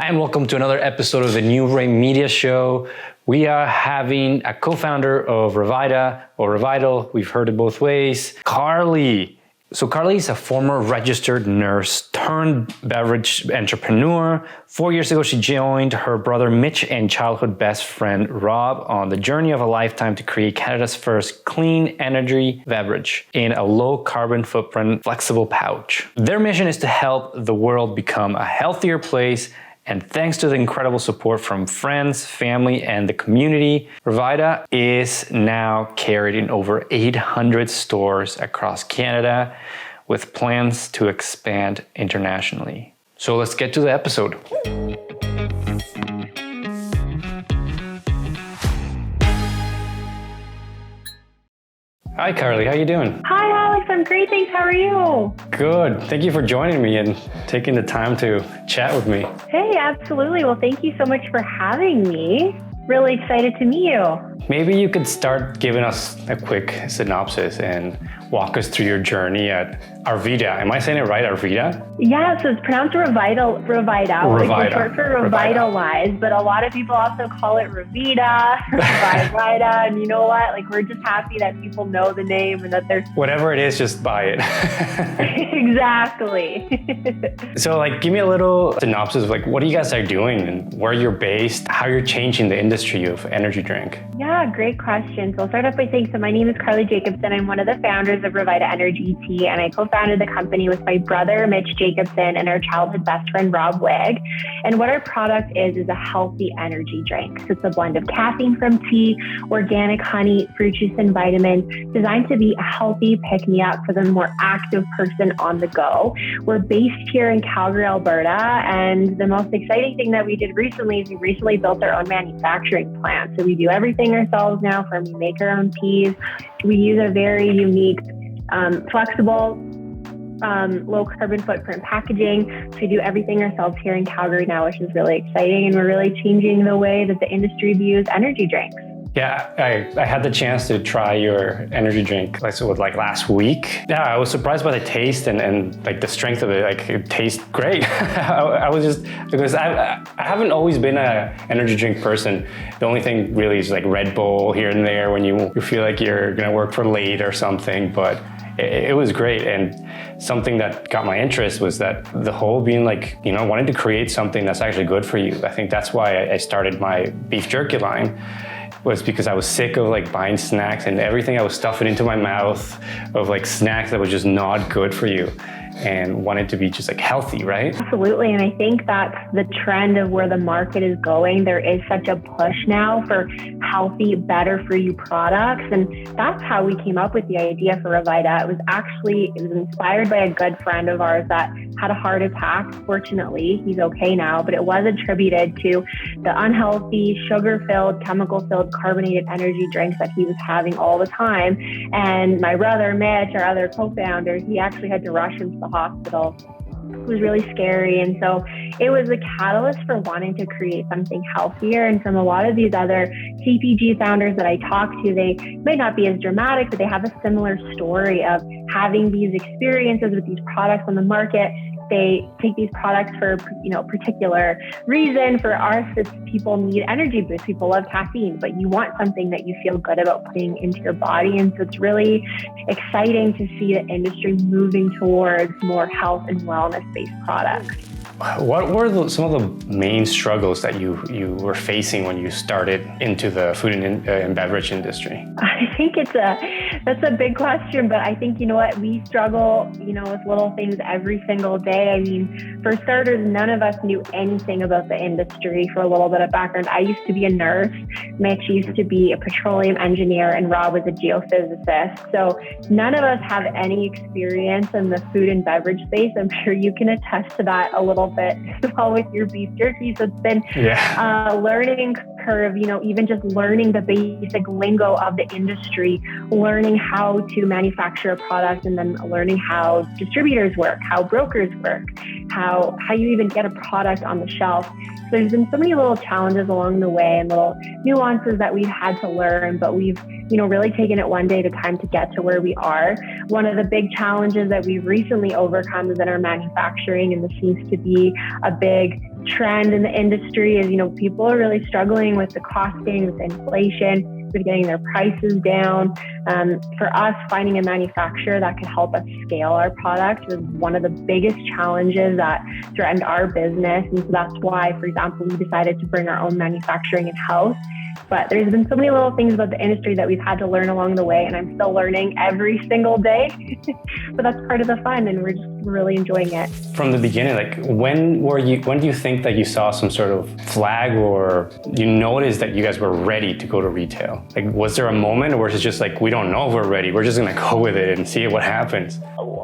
Hi, and welcome to another episode of the New Ray Media Show. We are having a co-founder of Rviita or Rvital. We've heard it both ways. Carly. So Carly is a former registered nurse turned beverage entrepreneur. 4 years ago, she joined her brother Mitch and childhood best friend Rob on the journey of a lifetime to create Canada's first clean energy beverage in a low carbon footprint flexible pouch. Their mission is to help the world become a healthier place. And thanks to the incredible support from friends, family, and the community, Rviita is now carried in over 800 stores across Canada with plans to expand internationally. So let's get to the episode. Hi, Carly. How you doing? Hi, Alex. I'm great. Thanks. How are you? Good. Thank you for joining me and taking the time to chat with me. Hey, absolutely. Well, thank you so much for having me. Really excited to meet you. Maybe you could start giving us a quick synopsis and walk us through your journey at Rviita. Am I saying it right, Rviita? Yeah, so it's pronounced Rviita, which is short for Revitalize, but a lot of people also call it Rviita, Rviita, and you know what? Like, we're just happy that people know the name and that there's... Whatever it is, just buy it. Exactly. So, like, give me a little synopsis of, like, what you guys are doing and where you're based, how you're changing the industry of energy drink. Yeah, great question. So I'll start off by saying, so my name is Carly Jacobsen. I'm one of the founders of Rviita Energy Tea, and I co-founded the company with my brother, Mitch Jacobsen, and our childhood best friend, Rob Wig. And what our product is a healthy energy drink. So it's a blend of caffeine from tea, organic honey, fruit juice, and vitamins, designed to be a healthy pick-me-up for the more active person on the go. We're based here in Calgary, Alberta, and the most exciting thing that we did recently is we recently built our own manufacturing plant. So we do everything ourselves now, from we make our own teas. We use a very unique, flexible, low carbon footprint packaging. So we do everything ourselves here in Calgary now, which is really exciting. And we're really changing the way that the industry views energy drinks. Yeah, I had the chance to try your energy drink like last week. Yeah, I was surprised by the taste and like the strength of it. Like, it tastes great. I was just, because I haven't always been an energy drink person. The only thing really is like Red Bull here and there when you feel like you're gonna work for late or something, but it was great. And something that got my interest was that the whole being like, wanting to create something that's actually good for you. I think that's why I started my beef jerky line, was because I was sick of like buying snacks and everything I was stuffing into my mouth of like snacks that was just not good for you, and wanted to be just like healthy, right? Absolutely. And I think that's the trend of where the market is going. There is such a push now for healthy, better for you products. And that's how we came up with the idea for Rviita. It was inspired by a good friend of ours that had a heart attack. Fortunately, he's okay now, but it was attributed to the unhealthy, sugar-filled, chemical-filled, carbonated energy drinks that he was having all the time. And my brother, Mitch, our other co-founder, he actually had to rush him to the hospital. It was really scary. And so it was a catalyst for wanting to create something healthier. And from a lot of these other CPG founders that I talk to, they may not be as dramatic, but they have a similar story of having these experiences with these products on the market. They take these products for, particular reason. For us, it's people need energy boosts. People love caffeine, but you want something that you feel good about putting into your body. And so it's really exciting to see the industry moving towards more health and wellness-based products. What were some of the main struggles that you were facing when you started into the food and beverage industry? I think that's a big question, but I think, we struggle, with little things every single day. I mean, for starters, none of us knew anything about the industry. For a little bit of background, I used to be a nurse. Mitch used to be a petroleum engineer, and Rob was a geophysicist. So none of us have any experience in the food and beverage space. I'm sure you can attest to that a little bit as well with your beef jerky. So it's been a learning curve, even just learning the basic lingo of the industry, learning how to manufacture a product, and then learning how distributors work, how brokers work, how you even get a product on the shelf. So there's been so many little challenges along the way and little nuances that we've had to learn, but we've really taken it one day at a time to get to where we are. One of the big challenges that we've recently overcome is in our manufacturing, and this seems to be a big trend in the industry is, people are really struggling with the costing, with inflation, with getting their prices down. For us, finding a manufacturer that could help us scale our product was one of the biggest challenges that threatened our business. And so that's why, for example, we decided to bring our own manufacturing in-house. But there's been so many little things about the industry that we've had to learn along the way, and I'm still learning every single day. But that's part of the fun, and we're just really enjoying it. From the beginning, when do you think that you saw some sort of flag, or you noticed that you guys were ready to go to retail? Was there a moment, or was it just we don't know if we're ready, we're just gonna go with it and see what happens?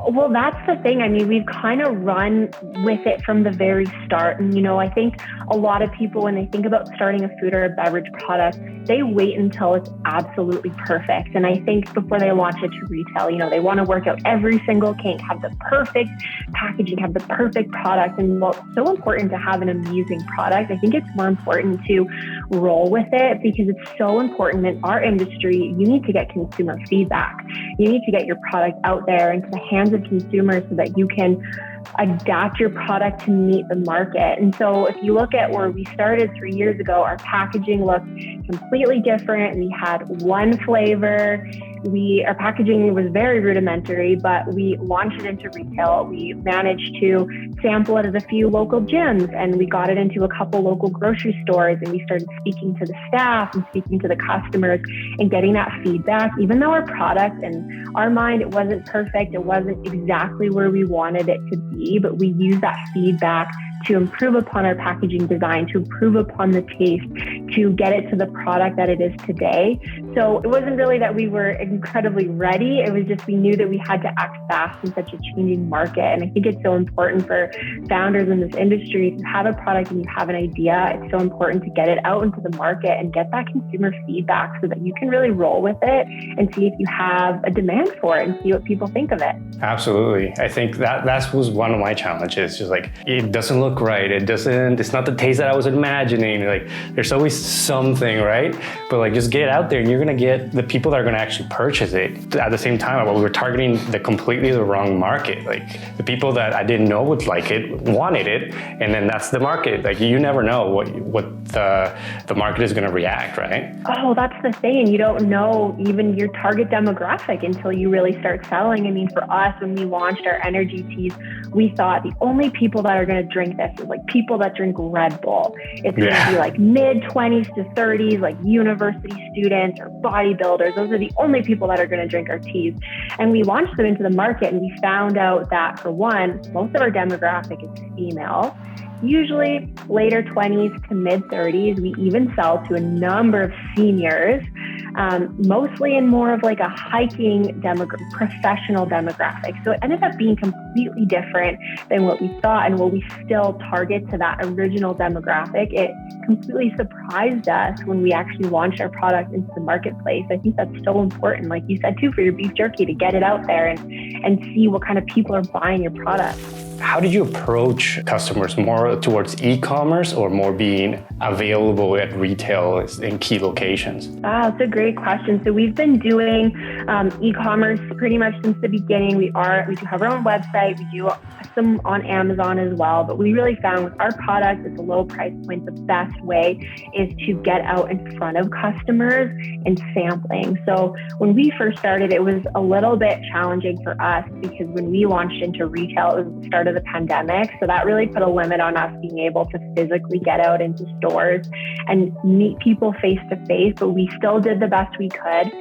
Well, that's the thing. I mean, we've kind of run with it from the very start. And, I think a lot of people, when they think about starting a food or a beverage product, they wait until it's absolutely perfect. And I think before they launch it to retail, they want to work out every single kink, have the perfect packaging, have the perfect product. And while it's so important to have an amusing product, I think it's more important to roll with it, because it's so important in our industry. You need to get consumer feedback. You need to get your product out there into the hands of consumers so that you can adapt your product to meet the market. And so if you look at where we started 3 years ago, our packaging looked completely different. We had one flavor. Our packaging was very rudimentary, but we launched it into retail. We managed to sample it at a few local gyms, and we got it into a couple local grocery stores, and we started speaking to the staff and speaking to the customers and getting that feedback. Even though our product, in our mind, it wasn't perfect, it wasn't exactly where we wanted it to be, but we used that feedback to improve upon our packaging design, to improve upon the taste, to get it to the product that it is today. So it wasn't really that we were incredibly ready. It was just we knew that we had to act fast in such a changing market. And I think it's so important for founders in this industry. If you have a product and you have an idea, it's so important to get it out into the market and get that consumer feedback so that you can really roll with it and see if you have a demand for it and see what people think of it. Absolutely. I think that was one of my challenges. Just it doesn't look right. It's not the taste that I was imagining. There's always something, right? But just get it out there and you're going to get the people that are going to actually purchase it. At the same time, we were targeting completely the wrong market. The people that I didn't know would like it, wanted it, and then that's the market. You never know what the market is going to react, right? Oh, that's the thing. You don't know even your target demographic until you really start selling. I mean, for us, when we launched our energy teas, we thought the only people that are going to drink this is people that drink Red Bull. It's going to be mid-20s to 30s, university students or bodybuilders. Those are the only people that are going to drink our teas. And we launched them into the market, and we found out that, for one, most of our demographic is female. Usually later 20s to mid 30s. We even sell to a number of seniors, mostly in more of a hiking professional demographic. So it ended up being completely different than what we thought, and while we still target to that original demographic, it completely surprised us when we actually launched our product into the marketplace. I think that's so important, like you said too, for your beef jerky, to get it out there and see what kind of people are buying your product. How did you approach customers? More towards e-commerce or more being available at retail in key locations? That's a great question. So we've been doing e-commerce pretty much since the beginning. We do have our own website. We do some on Amazon as well. But we really found with our product at the low price point, the best way is to get out in front of customers and sampling. So when we first started, it was a little bit challenging for us because when we launched into retail, it was the start of the pandemic. So that really put a limit on us being able to physically get out into stores and meet people face to face, but we still did the best we could.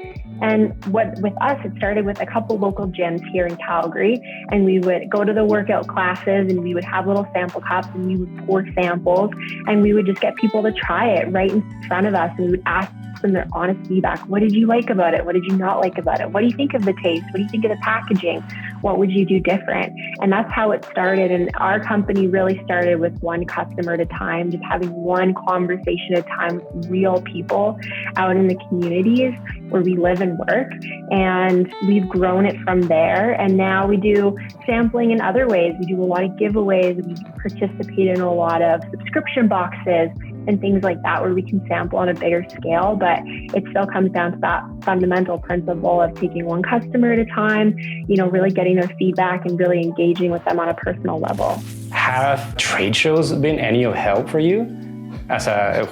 And with us, it started with a couple local gyms here in Calgary, and we would go to the workout classes and we would have little sample cups and we would pour samples and we would just get people to try it right in front of us, and we would ask them their honest feedback. What did you like about it? What did you not like about it? What do you think of the taste? What do you think of the packaging? What would you do different? And that's how it started. And our company really started with one customer at a time, just having one conversation at a time with real people out in the communities where we live and work. And we've grown it from there. And now we do sampling in other ways. We do a lot of giveaways. We participate in a lot of subscription boxes. and things like that where we can sample on a bigger scale. But it still comes down to that fundamental principle of taking one customer at a time, really getting their feedback and really engaging with them on a personal level. Have trade shows been any of help for you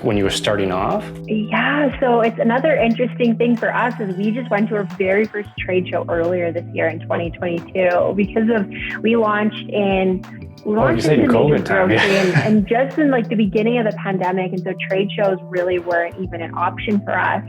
when you were starting off? Yeah, so it's another interesting thing for us is we just went to our very first trade show earlier this year in 2022 because we launched in COVID time, yeah. and just in like the beginning of the pandemic, and so trade shows really weren't even an option for us.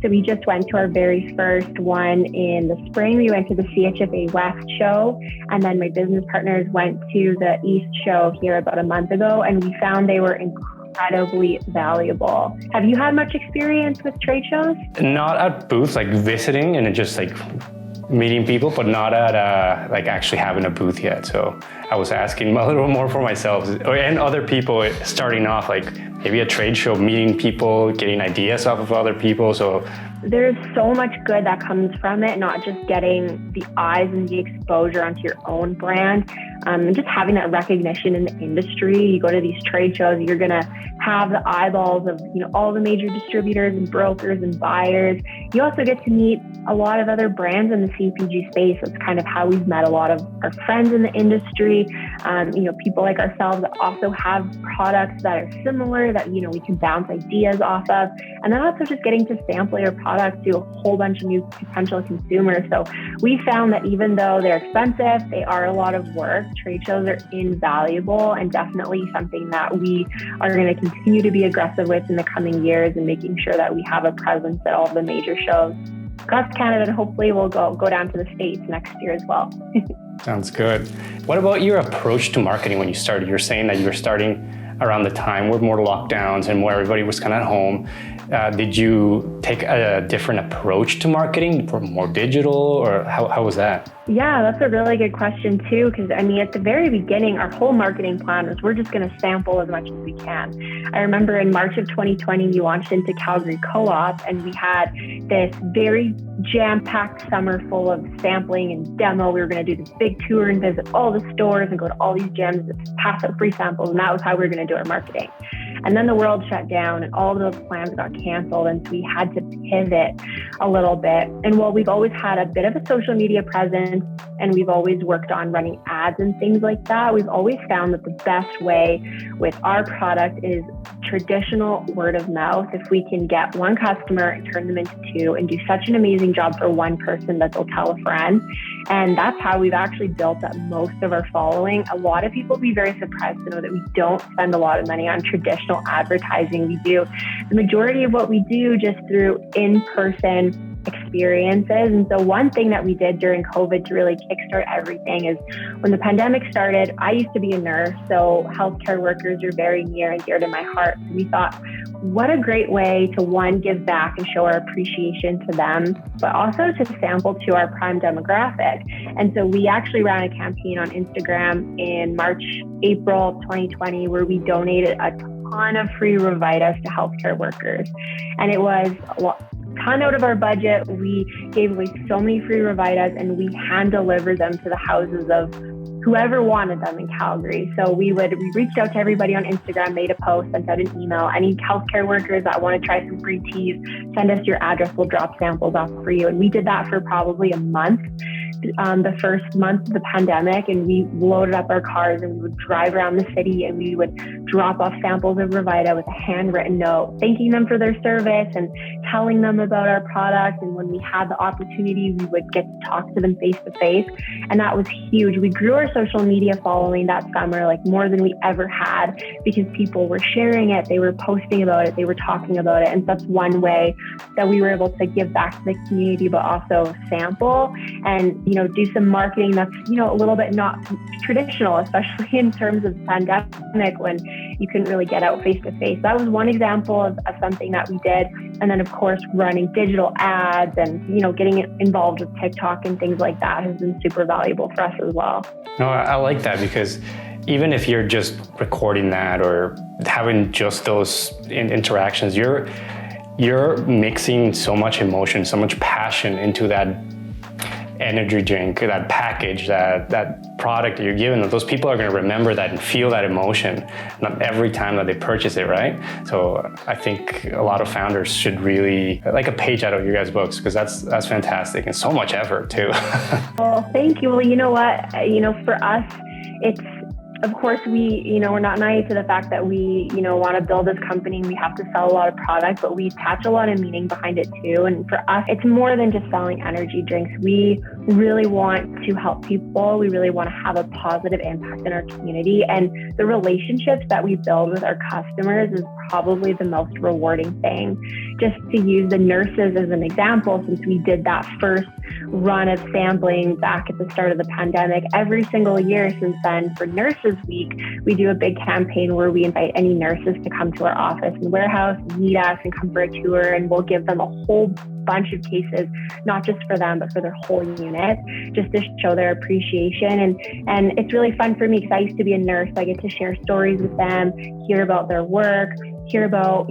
So we just went to our very first one in the spring. We went to the CHFA West show, and then my business partners went to the East show here about a month ago, and we found they were incredibly valuable. Have you had much experience with trade shows? Not at booths, like visiting and just like meeting people, but not at like actually having a booth yet. So I was asking a little more for myself and other people starting off, like maybe a trade show, meeting people, getting ideas off of other people. So there's so much good that comes from it, not just getting the eyes and the exposure onto your own brand, and just having that recognition in the industry. You go to these trade shows, you're going to have the eyeballs of all the major distributors and brokers and buyers. You also get to meet a lot of other brands in the CPG space. That's kind of how we've met a lot of our friends in the industry. People like ourselves that also have products that are similar that we can bounce ideas off of, and then also just getting to sample your product to a whole bunch of new potential consumers. So we found that even though they're expensive, they are a lot of work. Trade shows are invaluable and definitely something that we are going to continue to be aggressive with in the coming years, and making sure that we have a presence at all the major shows across Canada, and hopefully we'll go down to the States next year as well. Sounds good. What about your approach to marketing when you started? You're saying that you were starting around the time with more lockdowns and where everybody was kind of at home. Did you take a different approach to marketing, for more digital, or how was that? Yeah, that's a really good question too, because at the very beginning, our whole marketing plan was we're just going to sample as much as we can. I remember in March of 2020, we launched into Calgary Co-op, and we had this very jam-packed summer full of sampling and demo. We were going to do this big tour and visit all the stores and go to all these gyms and pass out free samples, and that was how we were going to do our marketing. And then the world shut down and all of those plans got canceled, and so we had to pivot a little bit. And while we've always had a bit of a social media presence and we've always worked on running ads and things like that, we've always found that the best way with our product is traditional word of mouth. If we can get one customer and turn them into two and do such an amazing job for one person that they'll tell a friend. And that's how we've actually built up most of our following. A lot of people will be very surprised to know that we don't spend a lot of money on traditional advertising. We do the majority of what we do just through in-person experiences. And so one thing that we did during COVID to really kickstart everything is when the pandemic started, I used to be a nurse, so healthcare workers are very near and dear to my heart. We thought, what a great way to, one, give back and show our appreciation to them, but also to sample to our prime demographic. And so we actually ran a campaign on Instagram in April 2020, where we donated a ton of free Rviitas to healthcare workers. And it was a ton out of our budget. We gave away so many free Rviitas, and we hand delivered them to the houses of whoever wanted them in Calgary. So we reached out to everybody on Instagram, made a post, sent out an email. Any healthcare workers that want to try some free teas, send us your address. We'll drop samples off for you. And we did that for probably a month. The first month of the pandemic, and we loaded up our cars and we would drive around the city and we would drop off samples of Rviita with a handwritten note, thanking them for their service and telling them about our product. And when we had the opportunity, we would get to talk to them face to face. And that was huge. We grew our social media following that summer, like more than we ever had, because people were sharing it, they were posting about it, they were talking about it. And that's one way that we were able to give back to the community, but also sample and do some marketing that's, a little bit not traditional, especially in terms of the pandemic when you couldn't really get out face to face. That was one example of something that we did. And then of course, running digital ads and, getting involved with TikTok and things like that has been super valuable for us as well. No, I like that, because even if you're just recording that or having just those interactions, you're mixing so much emotion, so much passion into that energy drink, that package, that product that you're giving them, those people are going to remember that and feel that emotion not every time that they purchase it, right? So I think a lot of founders should really like a page out of your guys' books, because that's fantastic and so much effort too. Well, thank you. Well, you know what? For us, it's, of course, we're not naive to the fact that we, want to build this company and we have to sell a lot of product, but we attach a lot of meaning behind it too. And for us, it's more than just selling energy drinks. We really want to help people. We really want to have a positive impact in our community. And the relationships that we build with our customers is probably the most rewarding thing. Just to use the nurses as an example, since we did that first run of sampling back at the start of the pandemic, every single year since then for Nurses Week, we do a big campaign where we invite any nurses to come to our office and warehouse, meet us and come for a tour, and we'll give them a whole bunch of cases, not just for them, but for their whole unit, just to show their appreciation. And it's really fun for me because I used to be a nurse. So I get to share stories with them, hear about their work, hear about,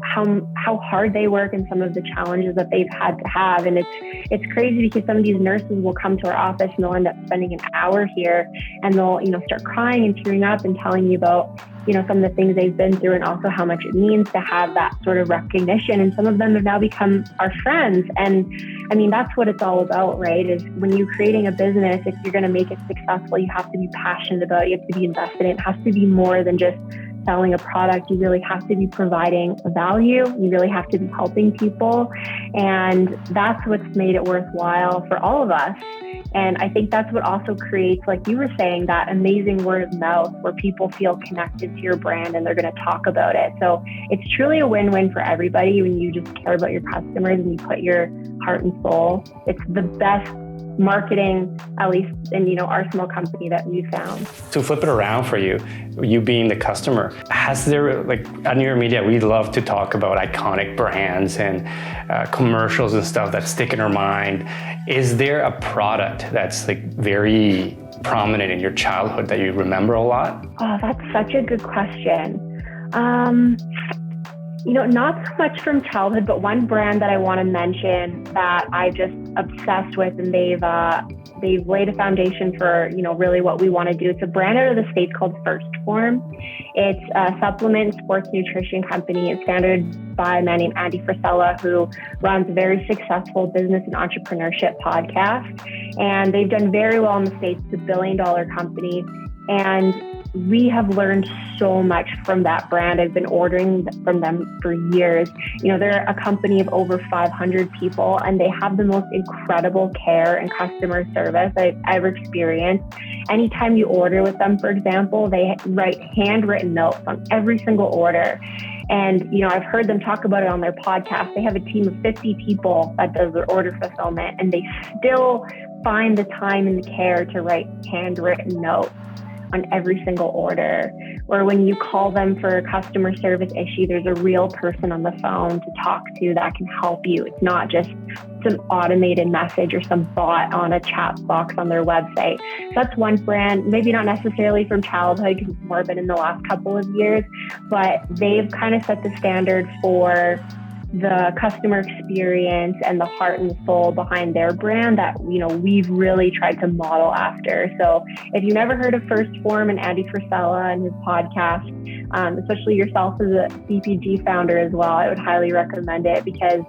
how hard they work and some of the challenges that they've had to have. And it's crazy because some of these nurses will come to our office and they'll end up spending an hour here, and they'll, start crying and tearing up and telling you about, some of the things they've been through and also how much it means to have that sort of recognition. And some of them have now become our friends. And I mean, that's what it's all about, right? Is when you're creating a business, if you're going to make it successful, you have to be passionate about it. You have to be invested in it. It has to be more than just selling a product. You really have to be providing value. You really have to be helping people. And that's what's made it worthwhile for all of us. And I think that's what also creates, like you were saying, that amazing word of mouth where people feel connected to your brand and they're going to talk about it. So it's truly a win-win for everybody when you just care about your customers and you put your heart and soul. It's the best marketing, at least in our small company, that we found. To flip it around for you being the customer, has there, like at New York Media, we love to talk about iconic brands and commercials and stuff that stick in our mind. Is there a product that's like very prominent in your childhood that you remember a lot? Oh, that's such a good question. Not so much from childhood, but one brand that I want to mention that I just obsessed with, and they've laid a foundation for, really what we want to do. It's a brand out of the States called First Form. It's a supplement sports nutrition company. It's founded by a man named Andy Frisella, who runs a very successful business and entrepreneurship podcast. And they've done very well in the States. It's $1 billion company. And we have learned so much from that brand. I've been ordering from them for years. They're a company of over 500 people, and they have the most incredible care and customer service I've ever experienced. Anytime you order with them, for example, they write handwritten notes on every single order. And, I've heard them talk about it on their podcast. They have a team of 50 people that does their order fulfillment, and they still find the time and the care to write handwritten notes on every single order. Or when you call them for a customer service issue, there's a real person on the phone to talk to that can help you. It's not just some automated message or some bot on a chat box on their website. So that's one brand, maybe not necessarily from childhood because it's more been in the last couple of years, but they've kind of set the standard for the customer experience and the heart and soul behind their brand that, we've really tried to model after. So if you've never heard of First Form and Andy Frisella and his podcast, especially yourself as a CPG founder as well, I would highly recommend it because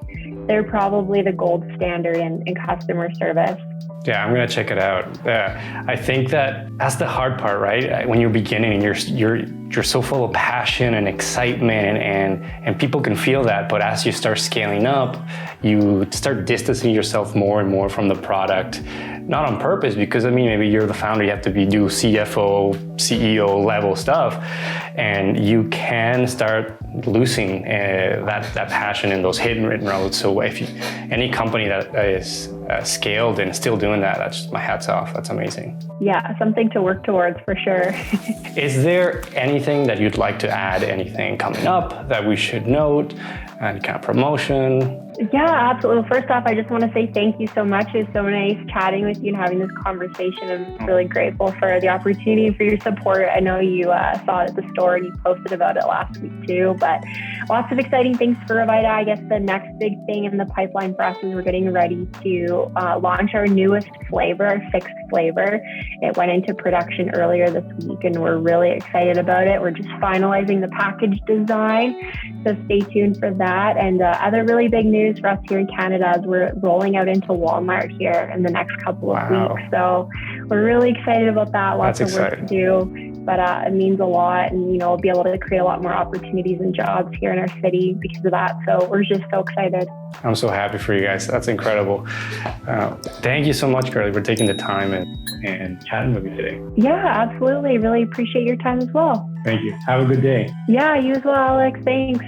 they're probably the gold standard in customer service. Yeah, I'm gonna check it out. I think that's the hard part, right? When you're beginning, you're so full of passion and excitement, and people can feel that. But as you start scaling up, you start distancing yourself more and more from the product. Not on purpose, because maybe you're the founder, you have to do CFO, CEO level stuff, and you can start losing that passion in those hidden notes. So if any company that is scaled and still doing that, that's just my hats off. That's amazing. Yeah, something to work towards for sure. Is there anything that you'd like to add? Anything coming up that we should note? Any kind of promotion? Yeah, absolutely. First off, I just want to say thank you so much. It's so nice chatting with you and having this conversation. I'm really grateful for the opportunity and for your support. support. I know you saw it at the store and you posted about it last week too, but lots of exciting things for Rviita. I guess the next big thing in the pipeline for us is we're getting ready to launch our newest flavor, our 6th flavor. It went into production earlier this week and we're really excited about it. We're just finalizing the package design, so stay tuned for that. And other really big news for us here in Canada is we're rolling out into Walmart here in the next couple of weeks. So we're really excited about that. Lots of work to do, but it means a lot, and we'll be able to create a lot more opportunities and jobs here in our city because of that. So we're just so excited. I'm so happy for you guys. That's incredible. Thank you so much, Carly, for taking the time and chatting with me today. Yeah, absolutely. Really appreciate your time as well. Thank you. Have a good day. Yeah, you as well, Alex. Thanks.